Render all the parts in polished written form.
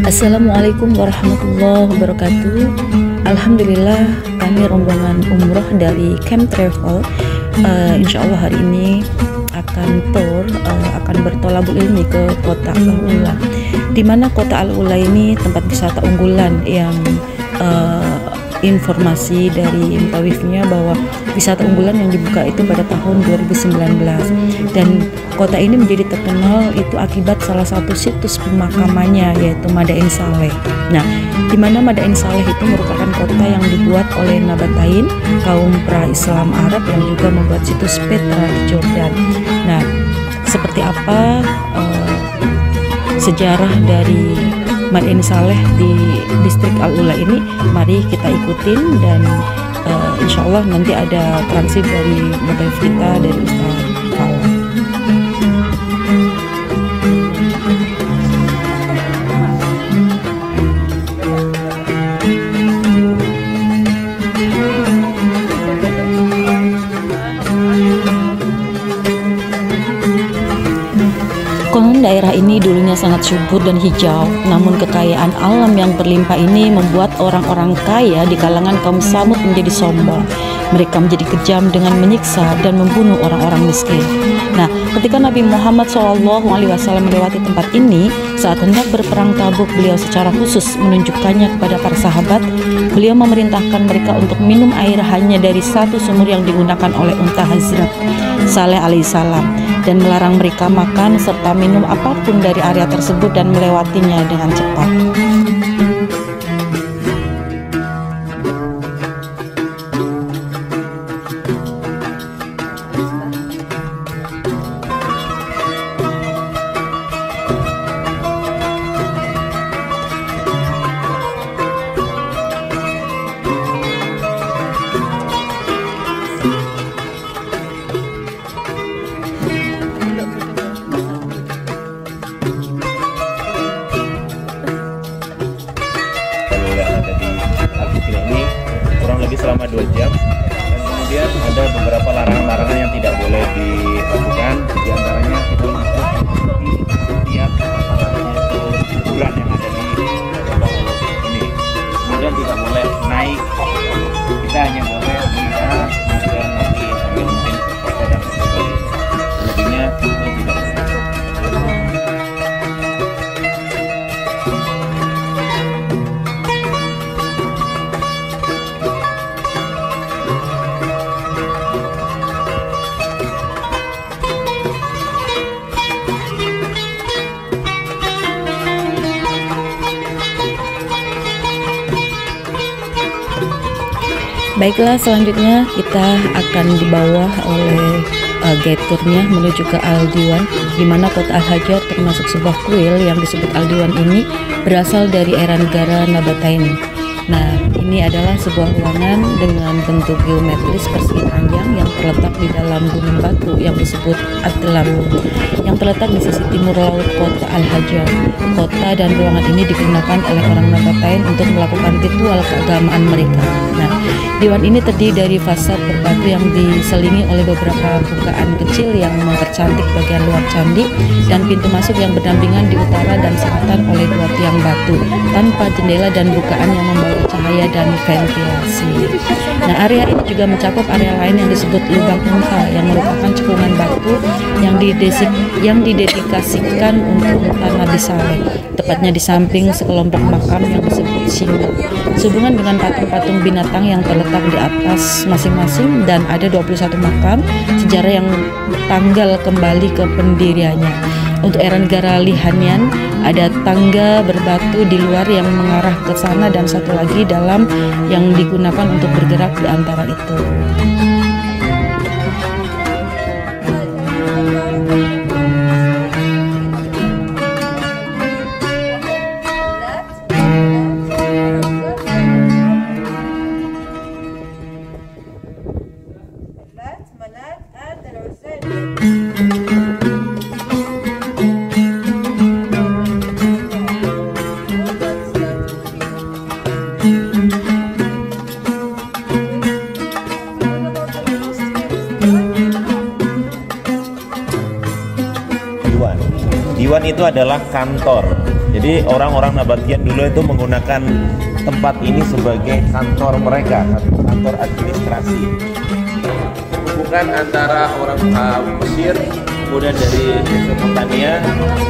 Assalamualaikum warahmatullahi wabarakatuh. Alhamdulillah kami rombongan umroh dari Camp Travel. Insya Allah hari ini akan bertolabul ilmi ke kota Al-Ula, di mana kota Al-Ula ini tempat wisata unggulan yang informasi dari Mutawifnya bahwa wisata unggulan yang dibuka itu pada tahun 2019, dan kota ini menjadi terkenal itu akibat salah satu situs pemakamannya, yaitu Madain Saleh. Nah, di mana Madain Saleh itu merupakan kota yang dibuat oleh Nabatain, kaum pra-Islam Arab yang juga membuat situs Petra di Jordan. Nah, seperti apa sejarah dari Madain Saleh di distrik Al-Ula ini, mari kita ikutin, dan insya Allah nanti ada transkrip dari Mutawif kita, dari Ustaz Fala. Konon daerah ini dulunya sangat subur dan hijau, namun kekayaan alam yang berlimpah ini membuat orang-orang kaya di kalangan kaum Samud menjadi sombong. Mereka menjadi kejam dengan menyiksa dan membunuh orang-orang miskin. Nah, ketika Nabi Muhammad SAW melewati tempat ini, saat hendak berperang Tabuk, beliau secara khusus menunjukkannya kepada para sahabat. Beliau memerintahkan mereka untuk minum air hanya dari satu sumur yang digunakan oleh unta Hazrat Saleh alaihissalam, dan melarang mereka makan serta minum apapun dari area tersebut dan melewatinya dengan cepat. Selama 2 jam, dan kemudian ada beberapa larangan-larangan yang tidak boleh dilakukan. Di antaranya kita memasuki setiap kuburan yang ada di ini. Kemudian tidak boleh naik, kita hanya boleh melihat, kemudian nanti sambil mungkin foto dan sebagainya. Selebihnya itu tidak boleh. Baiklah, selanjutnya kita akan dibawa oleh guide tournya menuju ke Al-Diwan, di mana kota Al-Hajar termasuk sebuah kuil yang disebut Al-Diwan ini berasal dari era negara Nabatain. Nah, ini adalah sebuah ruangan dengan bentuk geometris persegi panjang yang terletak di dalam gunung batu yang disebut Ad-Dalam, yang terletak di sisi timur laut kota Al-Hajar. Kota dan ruangan ini digunakan oleh orang Nabatain untuk melakukan ritual keagamaan mereka. Nah, diwan ini terdiri dari fasad berbatu yang diselingi oleh beberapa bukaan kecil yang mempercantik bagian luar candi, dan pintu masuk yang berdampingan di utara dan selatan oleh 2 tiang batu tanpa jendela dan bukaan yang membawa cahaya dan ventilasi. Nah, area ini juga mencakup area lain yang disebut lubang unta, yang merupakan cekungan batu yang didedikasikan untuk unta Nabi Saleh, tepatnya di samping sekelompok makam yang disebut Singa, sehubungan dengan patung-patung binatang yang terletak di atas masing-masing, dan ada 21 makam sejarah yang tanggal kembali ke pendiriannya. Untuk era negara Lihanian ada tangga berbatu di luar yang mengarah ke sana, dan satu lagi dalam yang digunakan untuk bergerak di antara itu. Diwan itu adalah kantor Jadi orang-orang Nabatian dulu itu menggunakan tempat ini sebagai kantor mereka, kantor administrasi. Hubungan antara orang Mesir, kemudian dari Mesopotamia,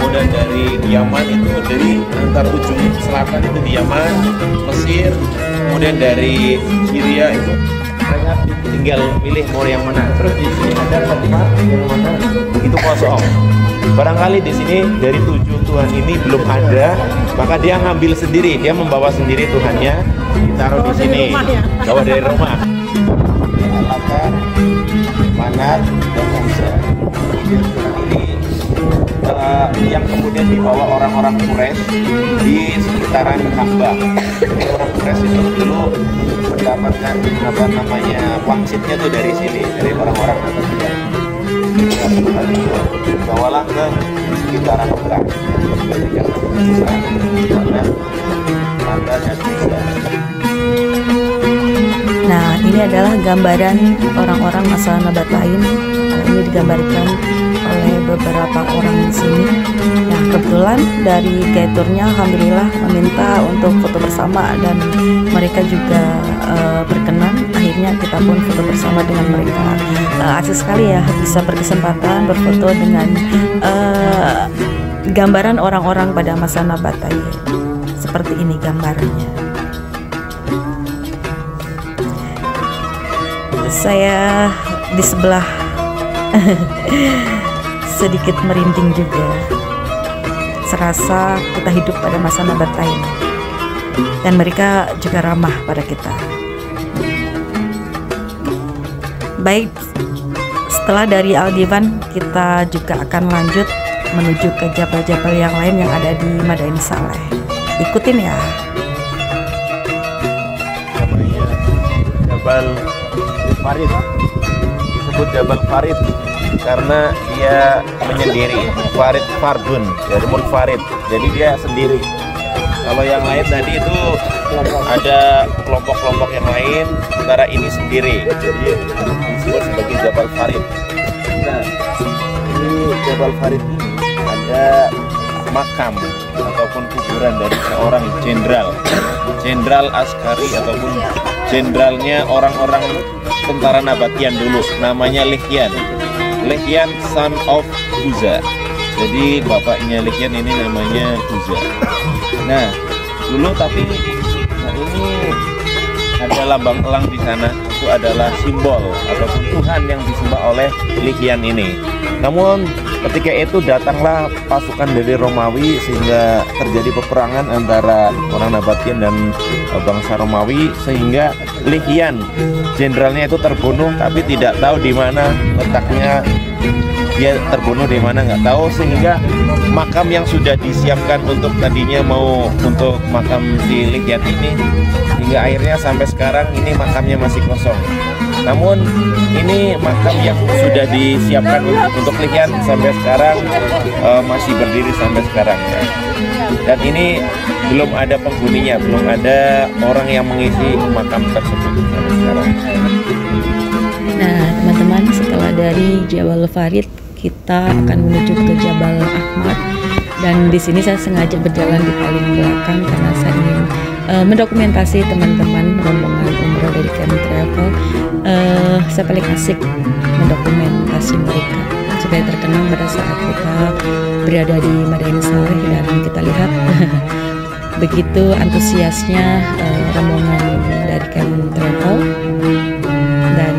kemudian dari Yaman itu dari antar ujung selatan itu di Yaman, Mesir, kemudian dari Syria itu mereka tinggal pilih mau yang mana. Terus di sini ada tempat yang mana itu kosong. Barangkali di sini dari 7 Tuhan ini belum ada, maka dia ngambil sendiri, dia membawa sendiri Tuhannya, ditaruh di sini, bawa dari rumah. Alatan, Manat, dan Musa. Ini yang kemudian dibawa orang-orang Quraisy di sekitaran Ka'bah. Jadi orang Quraisy itu dulu mendapatkan pangsitnya tuh dari sini, dari orang-orang Nabatian. Bawalah ke sekitaran Mekah. Nah, ini adalah gambaran orang-orang masa Nabatain. Ini digambarkan oleh beberapa orang di sini. Nah, kebetulan dari guide-turnya alhamdulillah meminta untuk foto bersama dan mereka juga berkenan. Akhirnya kita pun foto bersama dengan mereka. Asik sekali ya bisa berkesempatan berfoto dengan gambaran orang-orang pada masa Nabatain. Seperti ini gambarnya. Saya di sebelah sedikit merinding juga. Serasa kita hidup pada masa Nabatain dan mereka juga ramah pada kita. Baik, setelah dari Al-Diwan kita juga akan lanjut menuju ke jabal-jabal yang lain yang ada di Madain Saleh. Ikutin ya. Namanya Jabal Farid, disebut Jabal Farid karena dia menyendiri. Farid Fardun, dari Munfarid, jadi dia sendiri. Kalau yang lain tadi itu ada kelompok-kelompok yang lain, sementara ini sendiri. Jadi disebut sebagai Jabal Farid. Nah, ini Jabal Farid ini ada makam ataupun kuburan dari seorang jenderal askari ataupun jenderalnya orang-orang tentara Nabatian dulu, namanya Lihyan son of Uza. Jadi bapaknya Lihyan ini namanya Uza. Nah, dulu tapi ini ada lambang elang di sana, itu adalah simbol ataupun Tuhan yang disembah oleh Lihyan ini. Namun ketika itu datanglah pasukan dari Romawi sehingga terjadi peperangan antara orang Nabatian dan bangsa Romawi, sehingga Lihyan jenderalnya itu terbunuh tapi tidak tahu di mana letaknya, dia terbunuh di mana nggak tahu, sehingga makam yang sudah disiapkan untuk tadinya mau untuk makam si Lihyan ini, hingga akhirnya sampai sekarang ini makamnya masih kosong. Namun ini makam yang sudah disiapkan untuk Lihyan sampai sekarang masih berdiri sampai sekarang ya. Dan ini belum ada penghuninya, belum ada orang yang mengisi makam tersebut sampai sekarang. Nah, teman-teman, setelah dari Jabal Farid kita akan menuju ke Jabal Ahmad, dan di sini saya sengaja berjalan di paling belakang karena saya ingin mendokumentasi teman-teman rombongan umroh dari Kami Travel. Saya paling asik mendokumentasi mereka supaya terkenang pada saat kita berada di Madain Saleh dan kita lihat begitu antusiasnya rombongan dari Kami Travel. Dan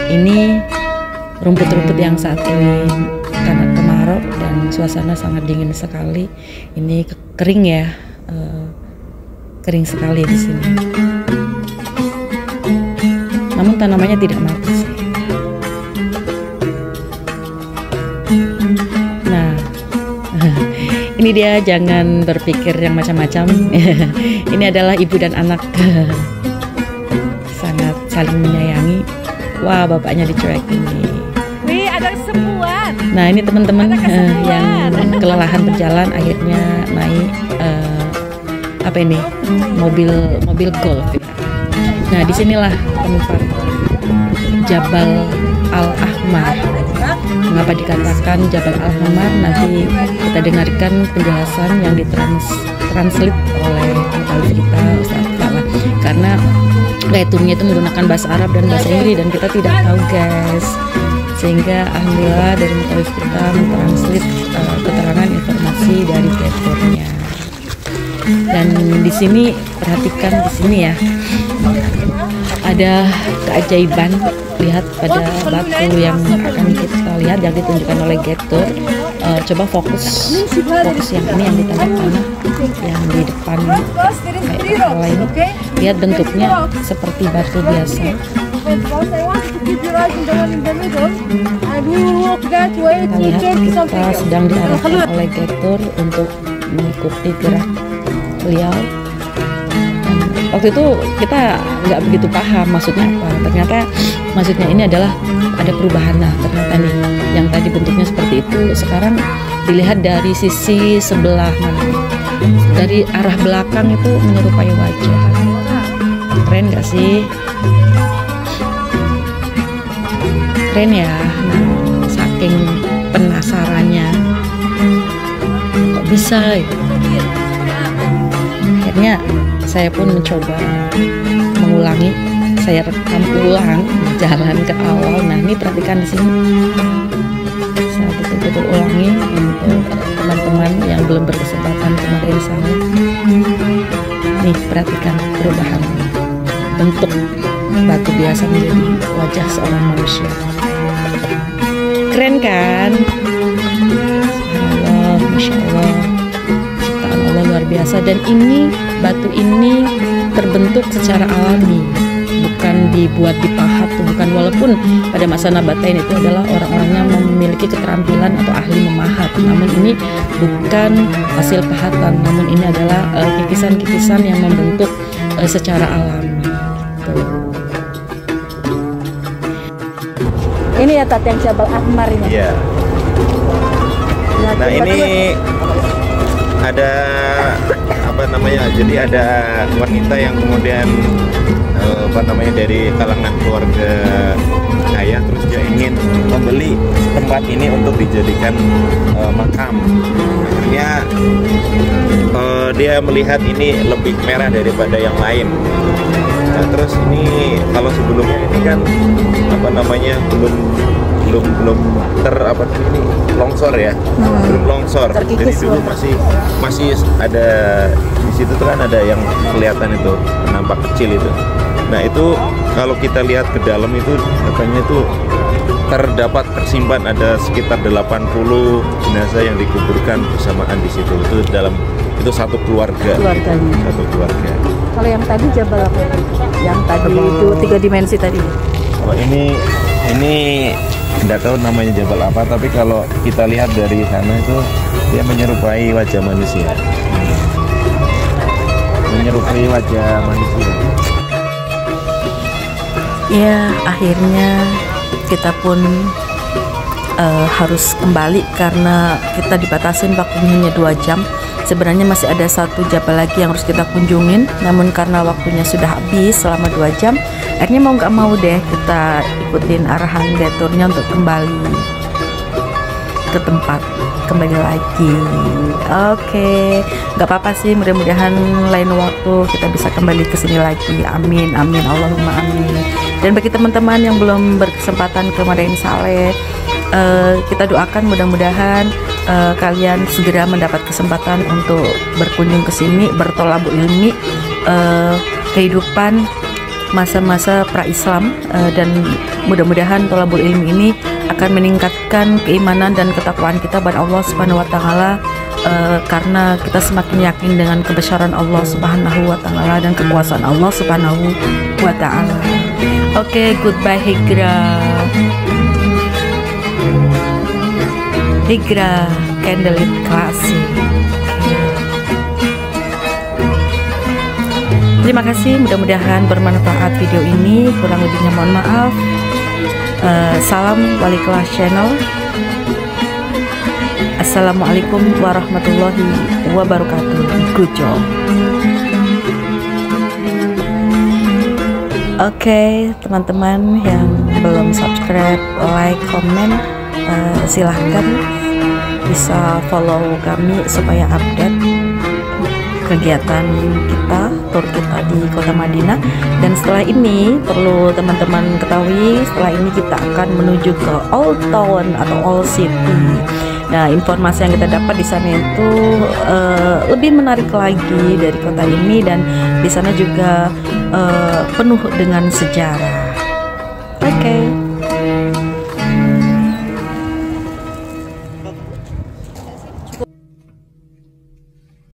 ini rumput-rumput yang saat ini karena kemarau dan suasana sangat dingin sekali. Ini kering ya, kering sekali di sini. Namun tanamannya tidak mati sih. Nah, ini dia, jangan berpikir yang macam-macam. Ini adalah ibu dan anak sangat saling menyayangi. Wah, bapaknya dicuekin nih. Wih, ada sembuhan. Nah, ini teman-teman yang kelelahan berjalan akhirnya naik apa ini? Mobil golf ya. Nah, disinilah tempat Jabal Al-Ahmar. Mengapa dikatakan Jabal Al-Ahmar? Nanti kita dengarkan penjelasan yang ditranslate oleh mutalif kita Ustaz Fala, karena leturnya itu menggunakan bahasa Arab dan bahasa Inggris dan kita tidak tahu guys, sehingga alhamdulillah dari mutalif kita mentranslate keterangan informasi dari leturnya. Dan di sini perhatikan di sini ya, ada keajaiban. Lihat pada batu yang akan kita lihat yang ditunjukkan oleh Getur. Coba fokus yang ini yang di tengah-tengah, yang di depan kayak kepala ini. Lihat bentuknya seperti batu biasa. Kita lihat kita sedang diarahkan oleh Getur untuk mengikuti gerak beliau. Waktu itu kita nggak begitu paham maksudnya apa. Ternyata maksudnya ini adalah ada perubahan. Nah ternyata nih yang tadi bentuknya seperti itu sekarang dilihat dari sisi sebelah mana, dari arah belakang itu menyerupai wajah. Keren nggak sih? Keren ya. Nah saking penasarannya kok bisa gitu. Akhirnya saya pun mencoba mengulangi, saya rekam ulang jalan ke awal. Nah ini perhatikan di sini, saya betul-betul ulangi untuk teman-teman yang belum berkesempatan kemarin sana. Nih perhatikan perubahan bentuk batu biasa menjadi wajah seorang manusia. Keren kan? Subhanallah, Masya Allah, ciptaan Allah luar biasa. Dan ini batu ini terbentuk secara alami, bukan dibuat dipahat, bukan, walaupun pada masa Nabatain itu adalah orang-orang yang memiliki keterampilan atau ahli memahat, namun ini bukan hasil pahatan, namun ini adalah kikisan-kikisan yang membentuk secara alami. Tuh. Ini ya Tat yang Jabal Ahmar ini. Iya. Nah ini ada apa namanya? Jadi ada wanita yang kemudian dari kalangan keluarga kaya, terus dia ingin membeli tempat ini untuk dijadikan makam. Akhirnya dia melihat ini lebih merah daripada yang lain. Nah, terus ini kalau sebelumnya ini kan belum ini longsor ya, belum longsor. Jadi dulu masih ada di situ tuh kan ada yang kelihatan itu nampak kecil itu. Nah itu kalau kita lihat ke dalam itu katanya itu tersimpan ada sekitar 80 jenazah yang dikuburkan bersamaan di situ. Itu satu keluarga. Satu keluarga. Kalau yang tadi Jabal apa? Yang tadi itu 3 dimensi tadi. Oh ini tidak tahu namanya Jabal apa, tapi kalau kita lihat dari sana itu dia menyerupai wajah manusia. Menyerupai wajah manusia. Ya, akhirnya kita pun harus kembali karena kita dibatasin waktunya hanya 2 jam. Sebenarnya masih ada 1 jabal lagi yang harus kita kunjungin, namun karena waktunya sudah habis selama 2 jam, akhirnya mau nggak mau deh kita ikutin arahan Geturnya untuk kembali ke tempat, kembali lagi. Oke, nggak apa-apa sih, mudah-mudahan lain waktu kita bisa kembali ke sini lagi. Amin, amin, Allahumma amin. Dan bagi teman-teman yang belum berkesempatan ke Madain Saleh, kita doakan mudah-mudahan kalian segera mendapat kesempatan untuk berkunjung ke sini, bertolabul ilmi, kehidupan masa-masa pra-Islam, dan mudah-mudahan tolabul ilmi ini akan meningkatkan keimanan dan ketakwaan kita pada Allah Subhanahu wa taala, karena kita semakin yakin dengan kebesaran Allah Subhanahu wa taala dan kekuasaan Allah Subhanahu wa taala. Oke, goodbye Hijrah Candlelit Classic. Terima kasih, mudah-mudahan bermanfaat video ini. Kurang lebihnya mohon maaf. Salam Wali Kelas Channel. Assalamualaikum warahmatullahi wabarakatuh. Good job. Oke, teman-teman yang belum subscribe, like, komen, silahkan bisa follow kami supaya update kegiatan kita, tur kita di Kota Madinah. Dan setelah ini perlu teman-teman ketahui, setelah ini kita akan menuju ke Old Town atau Old City. Nah, informasi yang kita dapat di sana itu lebih menarik lagi dari kota ini, dan di sana juga penuh dengan sejarah. Oke.